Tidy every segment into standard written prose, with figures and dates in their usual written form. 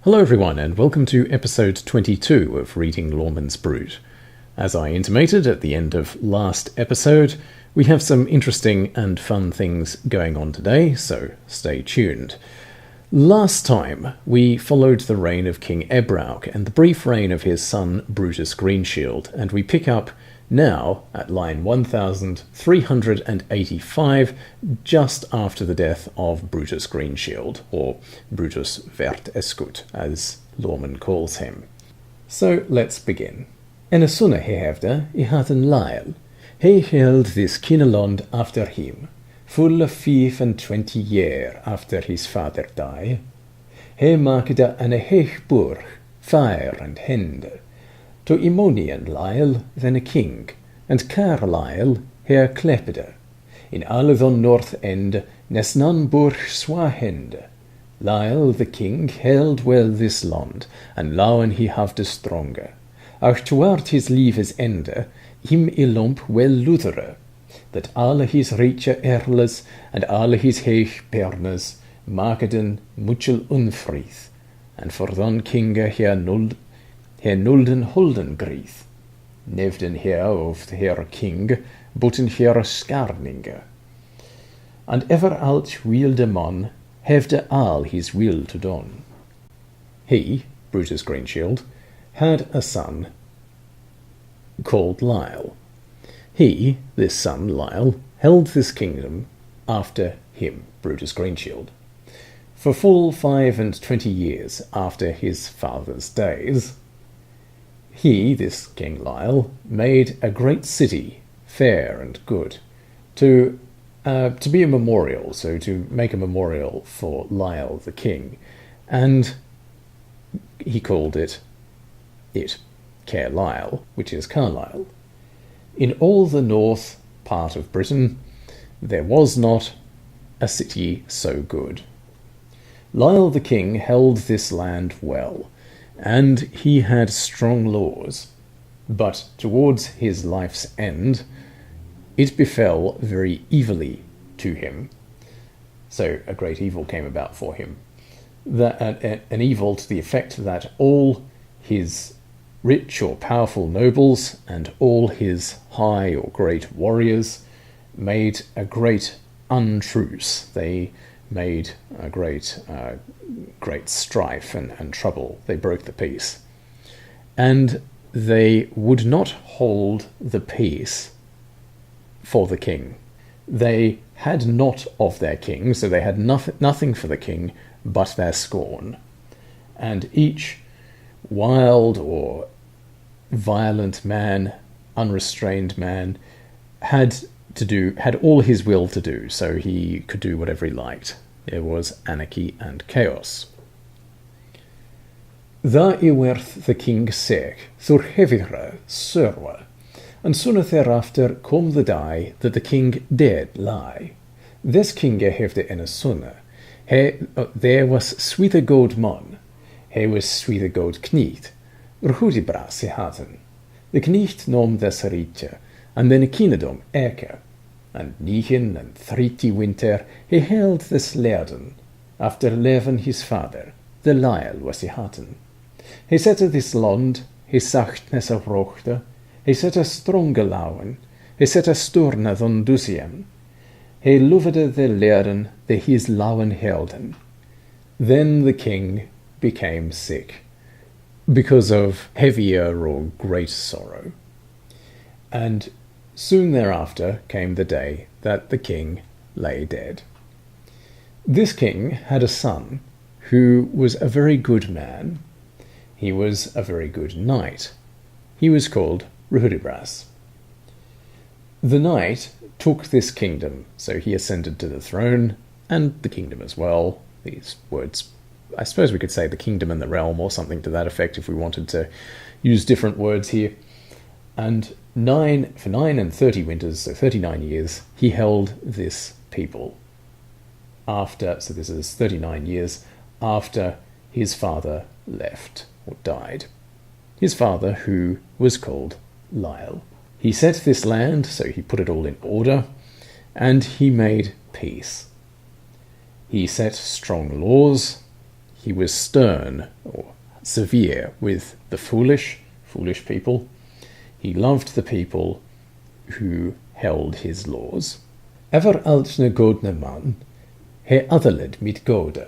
Hello everyone, and welcome to episode 22 of Reading Layamon Brut. As I intimated at the end of last episode, we have some interesting and fun things going on today, so stay tuned. Last time, we followed the reign of King Ebrauk and the brief reign of his son Brutus Greenshield, and we pick up now at line 1385, just after the death of Brutus Greenshield, or Brutus Vert Eskut, as Layamon calls him. So let's begin. En a sonne he hefde, I had een Lyle. He held this kinneland after him, full of 25 year after his father died. He maakte an heich burg, fire and hende. To Imonian Lyle then a king, and Carlisle her klepede. In alle van north end nesnan burg swahende. Lyle the king held well this land, and lauen he havde stronger. Ach toward his liefes ende, him ilomp well lutere, that alle his riche erles and alle his heich pernes makeden muchel unfried, and for dan kinge her nulden holden grieth, nevden her of her king, boten her skarninge. And ever alt wielde man, hefde al his will to don. He, Brutus Greenshield, had a son called Lyle. He, this son Lyle, held this kingdom after him, Brutus Greenshield, for full 25 years after his father's days. He, this King Lyle, made a great city, fair and good, to be a memorial, so to make a memorial for Lyle the king, and he called it Carlisle, which is Carlisle. In all the north part of Britain, there was not a city so good. Lyle the king held this land well, and he had strong laws, but towards his life's end, it befell very evilly to him. So a great evil came about for him, an evil to the effect that all his rich or powerful nobles and all his high or great warriors made a great untruce. They made a great strife and trouble. They broke the peace. And they would not hold the peace for the king. They had not of their king, so they had nothing for the king but their scorn. And each wild or violent man, unrestrained man, had all his will to do, so he could do whatever he liked. There was anarchy and chaos. Tha I werth the king sick, thur hevigre surwa, and sooner thereafter come the day that the king dead lie. This king hefde en a sonne. There was sweete god man. He was sweete god kniet. Hudibras he hadden. The kniet nom des rietje, and then a kinedom eke. And 39 winter he held this lerden, after leven his father, the Lyle was he hadden. He sette this land, he sachtnes of rochte, he sette stronge lauen, he sette sturne van dusiem. He lovede the lerden, the his lauen helden. Then the king became sick, because of heavier or great sorrow. And soon thereafter came the day that the king lay dead. This king had a son who was a very good man. He was a very good knight. He was called Hudibras. The knight took this kingdom, so he ascended to the throne, and the kingdom as well. These words, I suppose we could say the kingdom and the realm, or something to that effect if we wanted to use different words here. And for 30 winters, so 39 years, he held this people. So this is 39 years after his father left or died. His father, who was called Lyle. He set this land, so he put it all in order, and he made peace. He set strong laws. he was stern or severe with the foolish people. He loved the people who held his laws. Ever altne godne man, he addeled mit gode.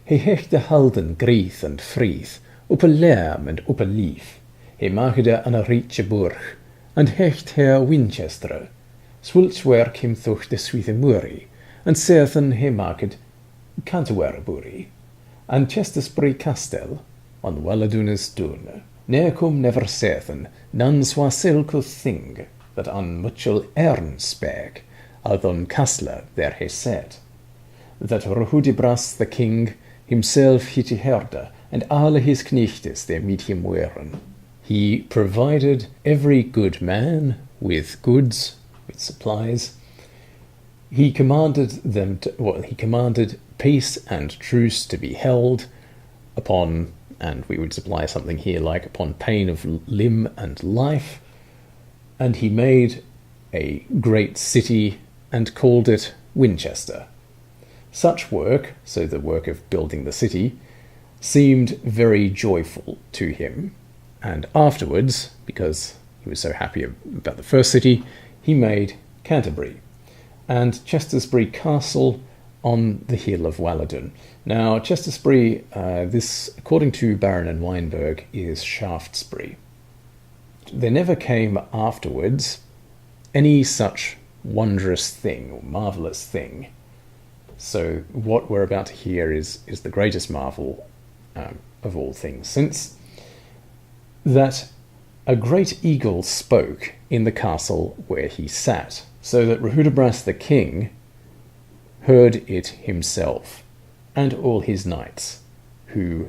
He hechte halden grieth and frieth, op a lam and op a lief. He maakte an a riche burg, and hecht her Winchester. Swulchwerk him thuch de suithe muri, and serthen he maaked Canterbury, and Chestersbury Castle, on Walladunas dune. Ne cum never serthen, none swa silke thing, that an muchel ern spake, althon Castler there he said. That Hudibras the king himself hiti herde, and alle his knichtes they meet him weren. He provided every good man with goods, with supplies. He commanded he commanded peace and truce to be held upon, and we would supply something here like upon pain of limb and life. And he made a great city and called it Winchester. Such work, so the work of building the city, seemed very joyful to him. And afterwards, because he was so happy about the first city, he made Canterbury and Chestersbury Castle on the hill of Walladun. Now, Chestersbury, this, according to Baron and Weinberg, is Shaftesbury. There never came afterwards any such wondrous thing or marvellous thing. So what we're about to hear is the greatest marvel of all things, since that a great eagle spoke in the castle where he sat, so that Rehudibras the king heard it himself, and all his knights who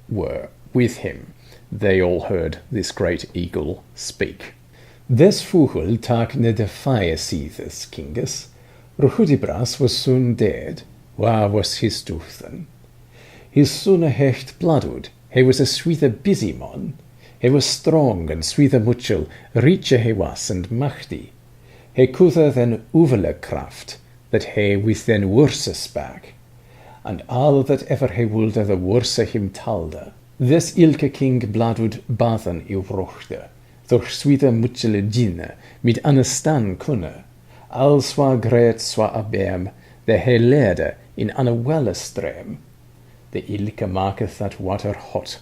were with him. They all heard this great eagle speak. Des vogel tak ne de fire seethes, kinges. Rehudibras was soon dead. Waar was his tochthen? His sonne hecht bloodwood. He was a sweethe busy man. He was strong and sweethe muchel, riche he was and machty. He couther than uvele kraft, that he with den worse spake, and all that ever he wilde the worse him talde. This ilke king bloodwood bathen I vrochte, doch sweethe muchele ginne, mit anestan kunne. Al swa great swa abem, de he lede in anne welle stream. The ilke maketh that water hot,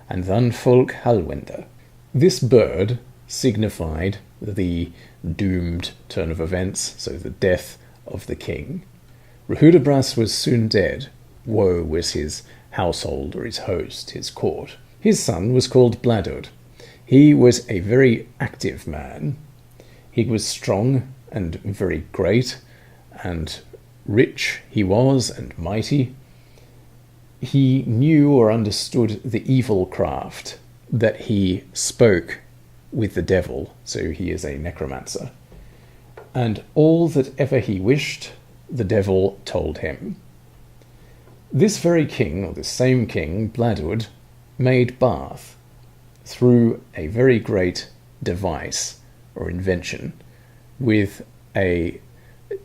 and then folk halwinde. This bird signified the doomed turn of events, so the death of the king. Rehudibras was soon dead. Woe was his household, or his host, his court. His son was called Bladud. He was a very active man. He was strong and very great, and rich he was, and mighty. He knew or understood the evil craft, that he spoke with the devil, so he is a necromancer. And all that ever he wished, the devil told him. This very king, or this same king, Bladud, made Bath through a very great device or invention with a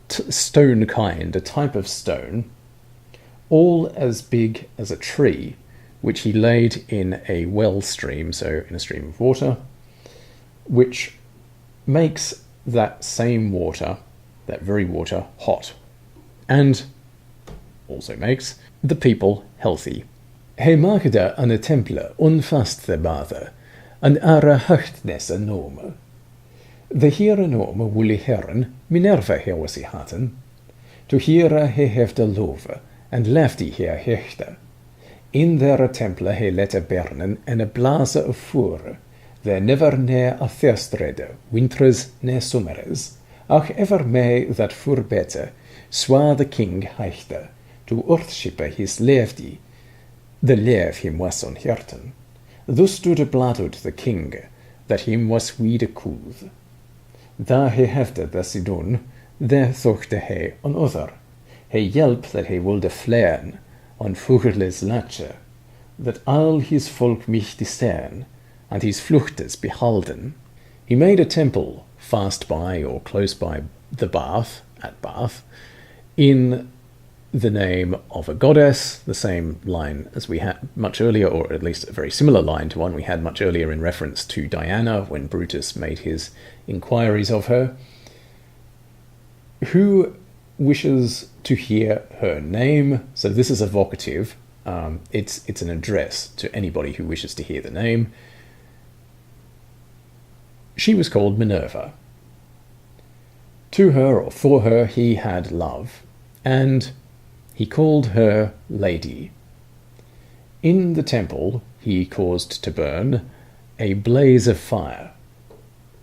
stone kind, a type of stone, all as big as a tree, which he laid in a well stream, so in a stream of water, which makes that same water, that very water, hot, and also makes the people healthy. He maakte an temple onfast the bathe, and ara huchtnesse nome. The here nome wolle herren, Minerva he was he hatten, to here he hefte love, and lefty here hechte. In their temple he lette bernen en a blase of fure, there never ne a thirstrede, wintres ne summeres, ach ever me that fur better, swa the king heichte, to earthshippe his lefty, the leef him was on herten. Thus stood Bladud the king, that him was weede coolth. Da he hefte the sidun, there thochte he on other. He yelp that he wilde fleen, on Fugerles lache, that all his folk mich discern, and his fluchtes behalden. He made a temple fast by or close by the Bath, at Bath, in the name of a goddess, the same line as we had much earlier, or at least a very similar line to one we had much earlier in reference to Diana when Brutus made his inquiries of her. Who wishes to hear her name? So this is a vocative. It's an address to anybody who wishes to hear the name. She was called Minerva. To her, or for her, he had love, and he called her Lady. In the temple he caused to burn a blaze of fire,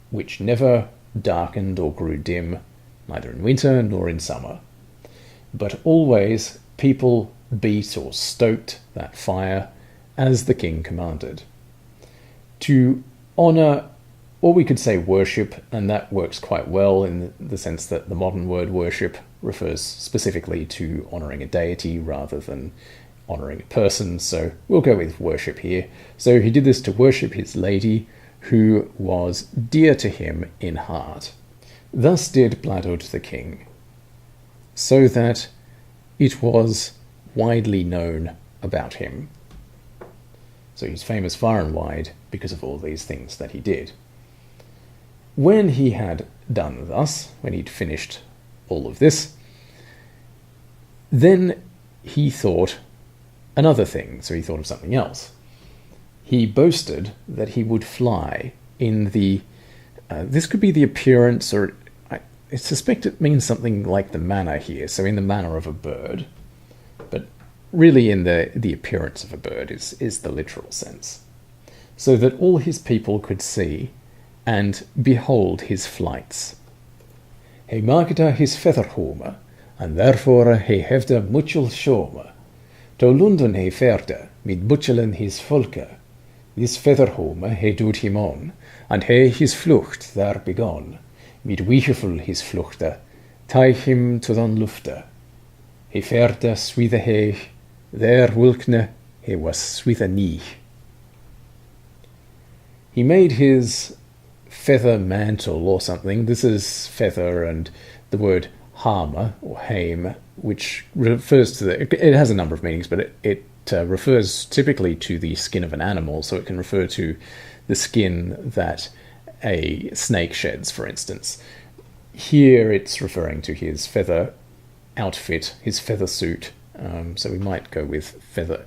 which never darkened or grew dim, neither in winter nor in summer, but always people beat or stoked that fire as the king commanded. To honour, or we could say worship, and that works quite well in the sense that the modern word worship refers specifically to honouring a deity rather than honouring a person, so we'll go with worship here. So he did this to worship his lady, who was dear to him in heart. Thus did Bladud the king, so that it was widely known about him. So he's famous far and wide because of all these things that he did. When he had done thus, when he'd finished all of this, then he thought another thing, so he thought of something else. He boasted that he would fly in the, this could be the appearance, or I suspect it means something like the manner here, so in the manner of a bird, but really in the appearance of a bird is the literal sense, so that all his people could see and behold his flights. He maakte his featherhome, and therefore he hefde muchel shome. To London he ferde, mit buchelen his volke. This featherhome he doet him on, and he his vlucht there begon. Mit wiegeful his vluchte, tie him to dan lufte. He ferde swithe he, there wilkne, he was swithe nie. He made his feather mantle or something. This is feather and the word hama or hame, which refers to it has a number of meanings, but it refers typically to the skin of an animal, so it can refer to the skin that a snake sheds, for instance. Here it's referring to his feather outfit, his feather suit. So we might go with feather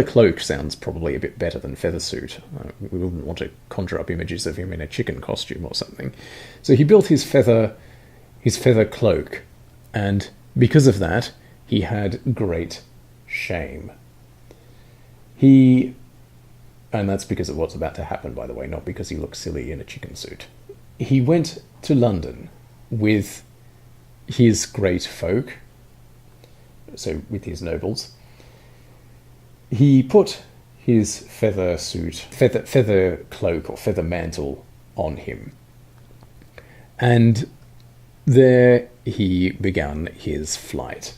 cloak sounds probably a bit better than feather suit. We wouldn't want to conjure up images of him in a chicken costume or something. So he built his feather cloak, and because of that, he had great shame. And that's because of what's about to happen, by the way, not because he looks silly in a chicken suit. He went to London with his great folk, so with his nobles. He put his feather cloak or feather mantle on him, and there he began his flight.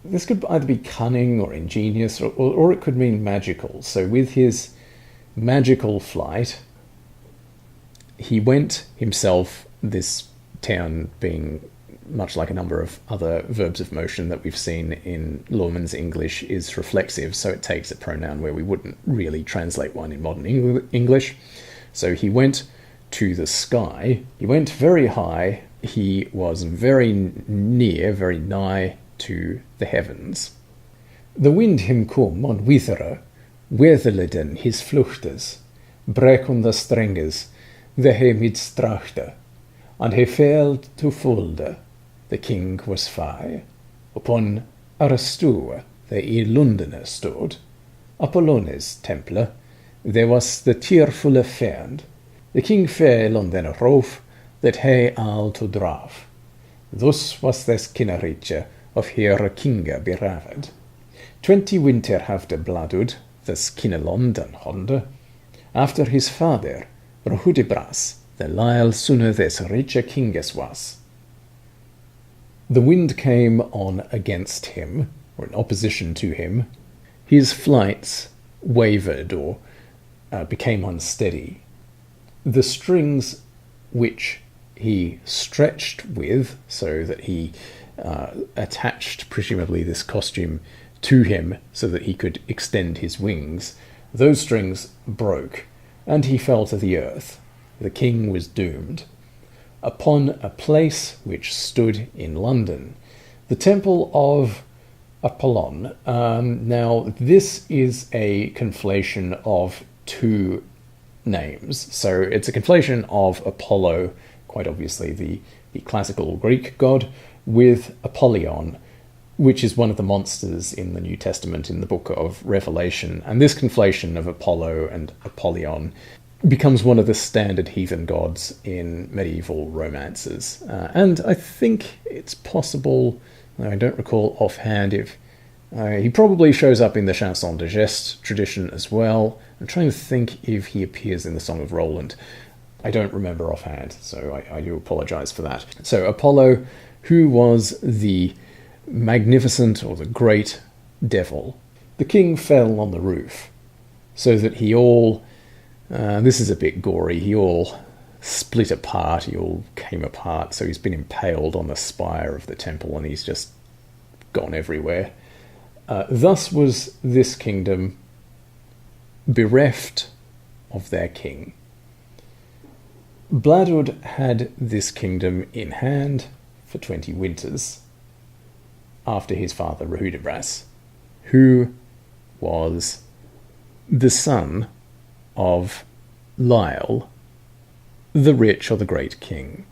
This could either be cunning or ingenious, or it could mean magical. So with his magical flight, he went himself, this town being much like a number of other verbs of motion that we've seen in Layamon English, is reflexive, so it takes a pronoun where we wouldn't really translate one in modern English. So he went to the sky, he went very high, he was very near, very nigh to the heavens. The wind him kom on withera, weatherleden his vluchtes, brek on the strenges, the he mid strachte, and he failed to folde. The king was fire. Upon Arastue, the I Londene stod, Apollones temple, there was the tearfulle fand. The king fell on den roof, that he al to draf. Thus was this kinneretje of here kinge beraved. 20 winter havde Bladud, this kinnelond and honde, after his father, Rohudibras, the lyle sooner this riche kinges was. The wind came on against him, or in opposition to him. His flights wavered or became unsteady. The strings which he stretched with, so that he attached, presumably, this costume to him so that he could extend his wings, those strings broke, and he fell to the earth. The king was doomed. Upon a place which stood in London, the Temple of Apollon. Now, this is a conflation of two names. So it's a conflation of Apollo, quite obviously the classical Greek god, with Apollyon, which is one of the monsters in the New Testament in the book of Revelation. And this conflation of Apollo and Apollyon becomes one of the standard heathen gods in medieval romances. And I think it's possible, I don't recall offhand, if he probably shows up in the chanson de geste tradition as well. I'm trying to think if he appears in the Song of Roland. I don't remember offhand, so I do apologize for that. So Apollo, who was the magnificent or the great devil, the king fell on the roof, so that he all, this is a bit gory, he all split apart, he all came apart, so he's been impaled on the spire of the temple and he's just gone everywhere. Thus was this kingdom bereft of their king. Bladud had this kingdom in hand for 20 winters, after his father Rehudibras, who was the son of Lyle, the rich or the great king.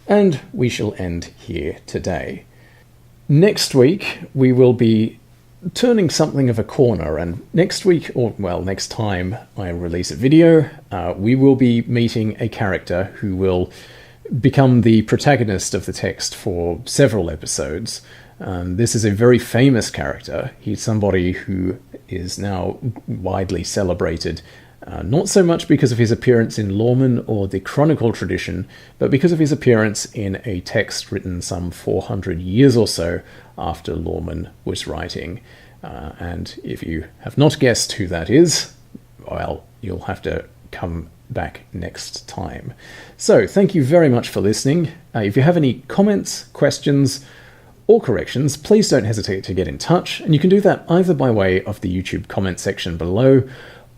And we shall end here today. Next week we will be turning something of a corner, and next week, or well, next time I release a video, we will be meeting a character who will become the protagonist of the text for several episodes. This is a very famous character. He's somebody who is now widely celebrated, not so much because of his appearance in Layamon or the chronicle tradition, but because of his appearance in a text written some 400 years or so after Layamon was writing. And if you have not guessed who that is, well, you'll have to come back next time. So thank you very much for listening. If you have any comments, questions, or corrections, please don't hesitate to get in touch, and you can do that either by way of the YouTube comment section below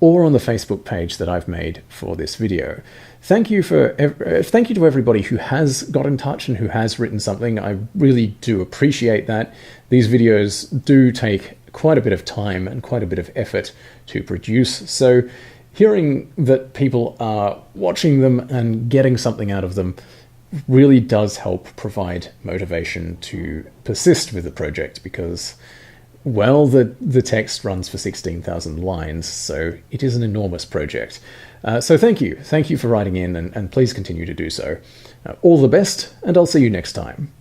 or on the Facebook page that I've made for this video. Thank you to everybody who has got in touch and who has written something. I really do appreciate that. These videos do take quite a bit of time and quite a bit of effort to produce, so hearing that people are watching them and getting something out of them really does help provide motivation to persist with the project, because, well, the text runs for 16,000 lines, so it is an enormous project. So thank you for writing in, and please continue to do so. All the best, and I'll see you next time.